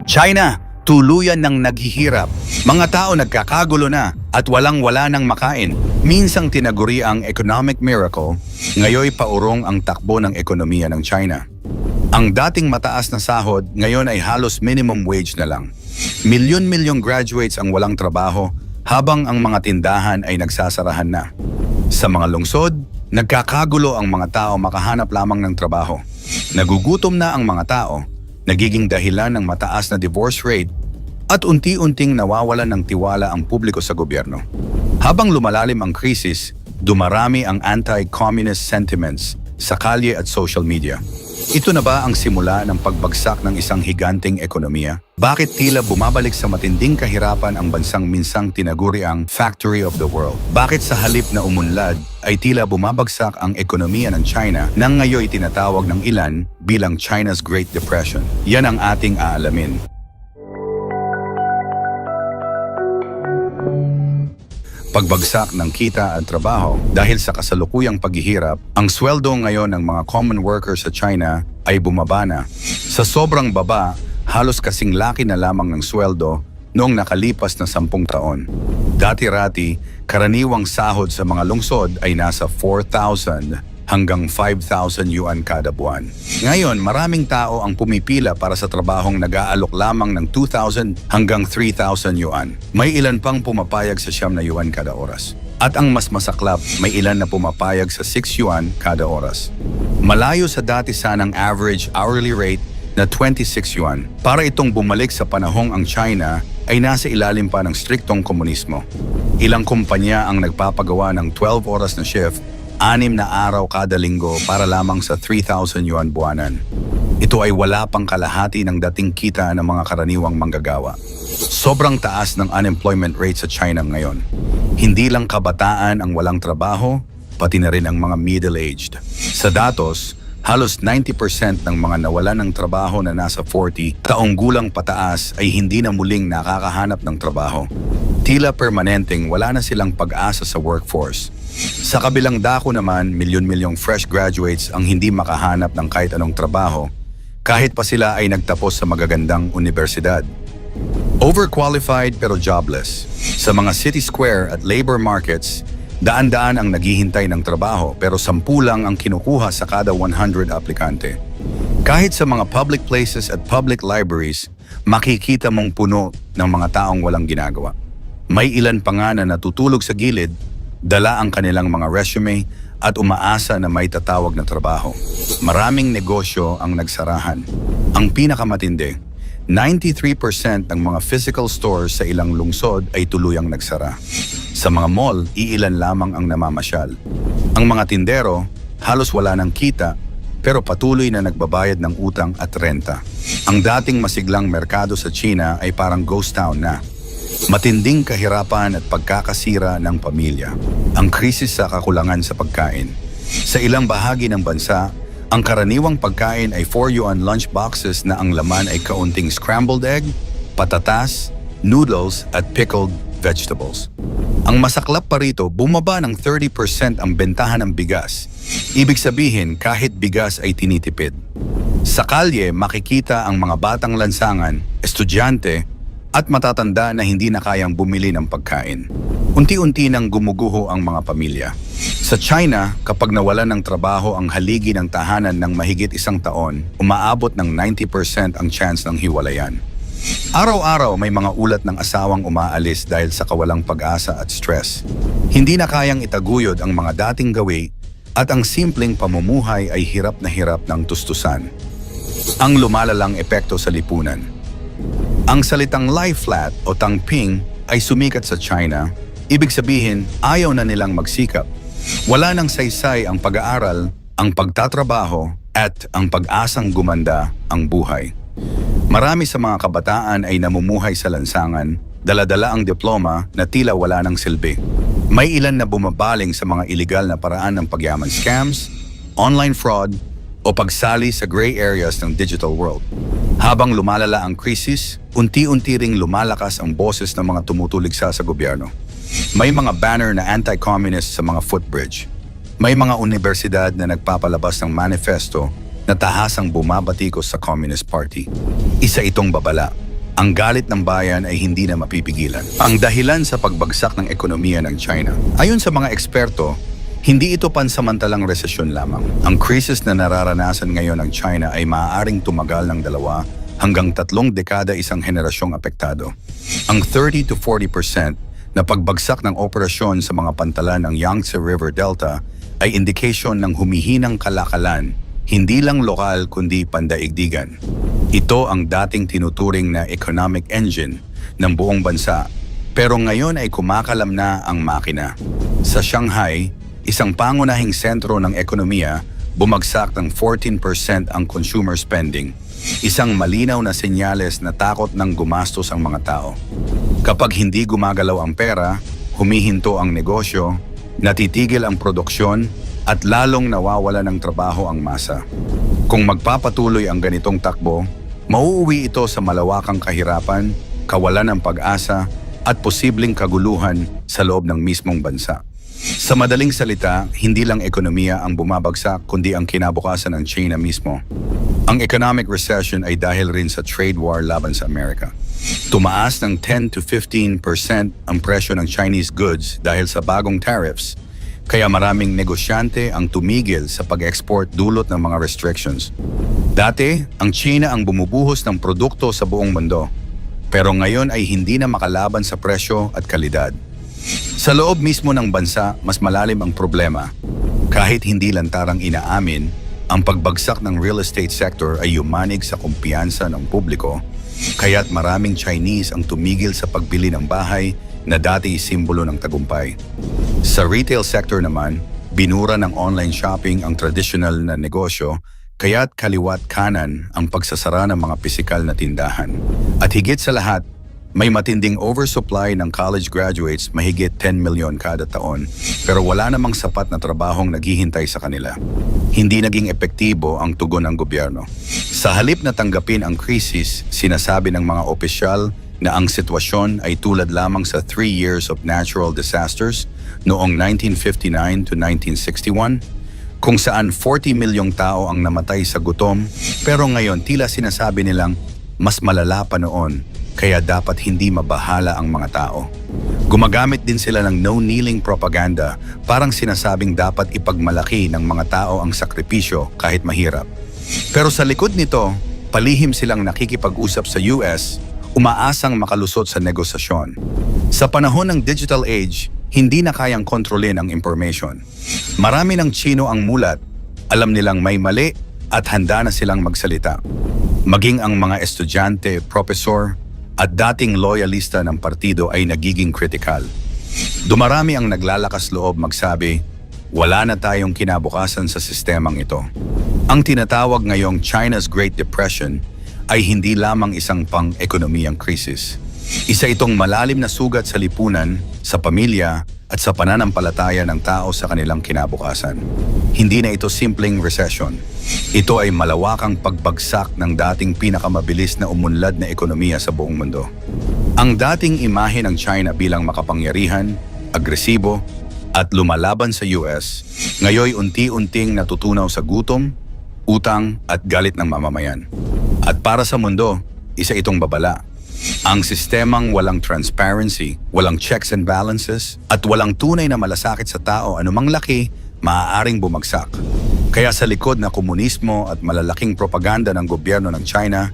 China, tuluyan ng naghihirap. Mga tao nagkakagulo na at walang-wala ng makain. Minsang tinaguri ang economic miracle, ngayoy paurong ang takbo ng ekonomiya ng China. Ang dating mataas na sahod ngayon ay halos minimum wage na lang. Milyon-milyong graduates ang walang trabaho habang ang mga tindahan ay nagsasarahan na. Sa mga lungsod, nagkakagulo ang mga tao makahanap lamang ng trabaho. Nagugutom na ang mga tao, nagiging dahilan ng mataas na divorce rate at unti-unting nawawalan ng tiwala ang publiko sa gobyerno. Habang lumalalim ang krisis, dumarami ang anti-communist sentiments sa kalye at social media. Ito na ba ang simula ng pagbagsak ng isang higanting ekonomiya? Bakit tila bumabalik sa matinding kahirapan ang bansang minsang tinaguri ang factory of the world? Bakit sa halip na umunlad ay tila bumabagsak ang ekonomiya ng China nang ngayon tinatawag ng ilan bilang China's Great Depression? Yan ang ating aalamin. Pagbagsak ng kita at trabaho dahil sa kasalukuyang paghihirap, ang sweldo ngayon ng mga common workers sa China ay bumaba na. Sa sobrang baba, halos kasing laki na lamang ng sweldo noong nakalipas na 10 taon. Dati-rati, karaniwang sahod sa mga lungsod ay nasa 4,000 hanggang 5,000 yuan kada buwan. Ngayon, maraming tao ang pumipila para sa trabahong nag-aalok lamang ng 2,000 hanggang 3,000 yuan. May ilan pang pumapayag sa 9 na yuan kada oras. At ang mas masaklap, may ilan na pumapayag sa 6 yuan kada oras. Malayo sa dati sanang average hourly rate na 26 yuan. Para itong bumalik sa panahong ang China ay nasa ilalim pa ng striktong komunismo. Ilang kumpanya ang nagpapagawa ng 12 oras na shift, 6 na araw kada linggo para lamang sa 3,000 yuan buwanan. Ito ay wala pang kalahati ng dating kita ng mga karaniwang manggagawa. Sobrang taas ng unemployment rate sa China ngayon. Hindi lang kabataan ang walang trabaho, pati na rin ang mga middle-aged. Sa datos, halos 90% ng mga nawalan ng trabaho na nasa 40 taong gulang pataas ay hindi na muling nakakahanap ng trabaho. Tila permanenteng wala na silang pag-asa sa workforce. Sa kabilang dako naman, milyon-milyong fresh graduates ang hindi makahanap ng kahit anong trabaho, kahit pa sila ay nagtapos sa magagandang universidad. Overqualified pero jobless. Sa mga city square at labor markets, daan-daan ang naghihintay ng trabaho pero 10 lang ang kinukuha sa kada 100 aplikante. Kahit sa mga public places at public libraries, makikita mong puno ng mga taong walang ginagawa. May ilan pa nga na natutulog sa gilid, dala ang kanilang mga resume at umaasa na may tatawag na trabaho. Maraming negosyo ang nagsarahan. Ang pinakamatindi, 93% ng mga physical stores sa ilang lungsod ay tuluyang nagsara. Sa mga mall, iilan lamang ang namamasyal. Ang mga tindero, halos wala ng kita, pero patuloy na nagbabayad ng utang at renta. Ang dating masiglang merkado sa China ay parang ghost town na. Matinding kahirapan at pagkakasira ng pamilya. Ang krisis sa kakulangan sa pagkain. Sa ilang bahagi ng bansa, ang karaniwang pagkain ay 4 yuan lunch boxes na ang laman ay kaunting scrambled egg, patatas, noodles at pickled vegetables. Ang masaklap pa rito, bumaba ng 30% ang bentahan ng bigas. Ibig sabihin, kahit bigas ay tinitipid. Sa kalye, makikita ang mga batang lansangan, estudyante, at matatanda na hindi na kayang bumili ng pagkain. Unti-unti nang gumuguho ang mga pamilya. Sa China, kapag nawalan ng trabaho ang haligi ng tahanan ng mahigit 1 taon, umaabot ng 90% ang chance ng hiwalayan. Araw-araw may mga ulat ng asawang umaalis dahil sa kawalang pag-asa at stress. Hindi na kayang itaguyod ang mga dating gawi at ang simpleng pamumuhay ay hirap ng tustusan. Ang lumalalang epekto sa lipunan. Ang salitang lie flat o tangping ay sumikat sa China. Ibig sabihin, ayaw na nilang magsikap. Wala nang saysay ang pag-aaral, ang pagtatrabaho, at ang pag-asang gumanda ang buhay. Marami sa mga kabataan ay namumuhay sa lansangan, dala-dala ang diploma na tila wala ng silbi. May ilan na bumabaling sa mga iligal na paraan ng pagyaman scams, online fraud, o pagsali sa gray areas ng digital world. Habang lumalala ang krisis, unti-unti ring lumalakas ang boses ng mga tumutuligsa sa gobyerno. May mga banner na anti-communist sa mga footbridge. May mga universidad na nagpapalabas ng manifesto na tahasang bumabatikos sa Communist Party. Isa itong babala. Ang galit ng bayan ay hindi na mapipigilan. Ang dahilan sa pagbagsak ng ekonomiya ng China. Ayon sa mga eksperto, hindi ito pansamantalang resesyon lamang. Ang krisis na nararanasan ngayon ng China ay maaaring tumagal ng 2 hanggang 3 dekada isang henerasyong apektado. Ang 30 to 40% na pagbagsak ng operasyon sa mga pantalan ng Yangtze River Delta ay indikasyon ng humihinang kalakalan, hindi lang lokal kundi pandaigdigan. Ito ang dating tinuturing na economic engine ng buong bansa, pero ngayon ay kumakalam na ang makina. Sa Shanghai, isang pangunahing sentro ng ekonomiya, bumagsak ng 14% ang consumer spending. Isang malinaw na senyales na takot ng gumastos ang mga tao. Kapag hindi gumagalaw ang pera, humihinto ang negosyo, natitigil ang produksyon, at lalong nawawala ng trabaho ang masa. Kung magpapatuloy ang ganitong takbo, mauuwi ito sa malawakang kahirapan, kawalan ng pag-asa, at posibleng kaguluhan sa loob ng mismong bansa. Sa madaling salita, hindi lang ekonomiya ang bumabagsak kundi ang kinabukasan ng China mismo. Ang economic recession ay dahil rin sa trade war laban sa Amerika. Tumaas ng 10 to 15% ang presyo ng Chinese goods dahil sa bagong tariffs, kaya maraming negosyante ang tumigil sa pag-export dulot ng mga restrictions. Dati, ang China ang bumubuhos ng produkto sa buong mundo, pero ngayon ay hindi na makalaban sa presyo at kalidad. Sa loob mismo ng bansa, mas malalim ang problema. Kahit hindi lantarang inaamin, ang pagbagsak ng real estate sector ay yumanig sa kumpiyansa ng publiko, kaya't maraming Chinese ang tumigil sa pagbili ng bahay na dati simbolo ng tagumpay. Sa retail sector naman, binura ng online shopping ang traditional na negosyo, kaya't kaliwat kanan ang pagsasara ng mga pisikal na tindahan. At higit sa lahat, may matinding oversupply ng college graduates, mahigit 10 milyon kada taon, pero wala namang sapat na trabahong naghihintay sa kanila. Hindi naging epektibo ang tugon ng gobyerno. Sa halip na tanggapin ang krisis, sinasabi ng mga opisyal na ang sitwasyon ay tulad lamang sa 3 years of natural disasters noong 1959 to 1961, kung saan 40 milyong tao ang namatay sa gutom, pero ngayon tila sinasabi nilang mas malala pa noon, kaya dapat hindi mabahala ang mga tao. Gumagamit din sila ng no-kneeling propaganda, parang sinasabing dapat ipagmalaki ng mga tao ang sakripisyo kahit mahirap. Pero sa likod nito, palihim silang nakikipag-usap sa US, umaasang makalusot sa negosasyon. Sa panahon ng digital age, hindi na kayang kontrolin ang information. Marami ng Tsino ang mulat, alam nilang may mali at handa na silang magsalita. Maging ang mga estudyante, profesor, at dating loyalista ng partido ay nagiging kritikal. Dumarami ang naglalakas loob magsabi, wala na tayong kinabukasan sa sistemang ito. Ang tinatawag ngayong China's Great Depression ay hindi lamang isang pang-ekonomiyang krisis. Isa itong malalim na sugat sa lipunan, sa pamilya, at sa pananampalataya ng tao sa kanilang kinabukasan. Hindi na ito simpleng recession. Ito ay malawakang pagbagsak ng dating pinakamabilis na umunlad na ekonomiya sa buong mundo. Ang dating imahe ng China bilang makapangyarihan, agresibo, at lumalaban sa US, ngayoy unti-unting natutunaw sa gutom, utang at galit ng mamamayan. At para sa mundo, isa itong babala. Ang sistemang walang transparency, walang checks and balances, at walang tunay na malasakit sa tao anumang laki, maaaring bumagsak. Kaya sa likod na komunismo at malalaking propaganda ng gobyerno ng China,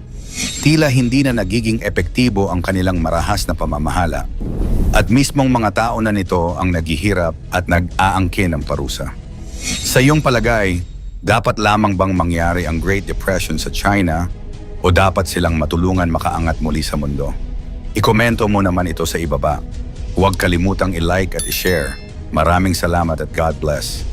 tila hindi na nagiging epektibo ang kanilang marahas na pamamahala. At mismong mga tao na nito ang naghihirap at nag-aangkin ng parusa. Sa iyong palagay, dapat lamang bang mangyari ang Great Depression sa China o dapat silang matulungan makaangat muli sa mundo? Ikomento mo naman ito sa ibaba. Huwag kalimutang i-like at i-share. Maraming salamat at God bless.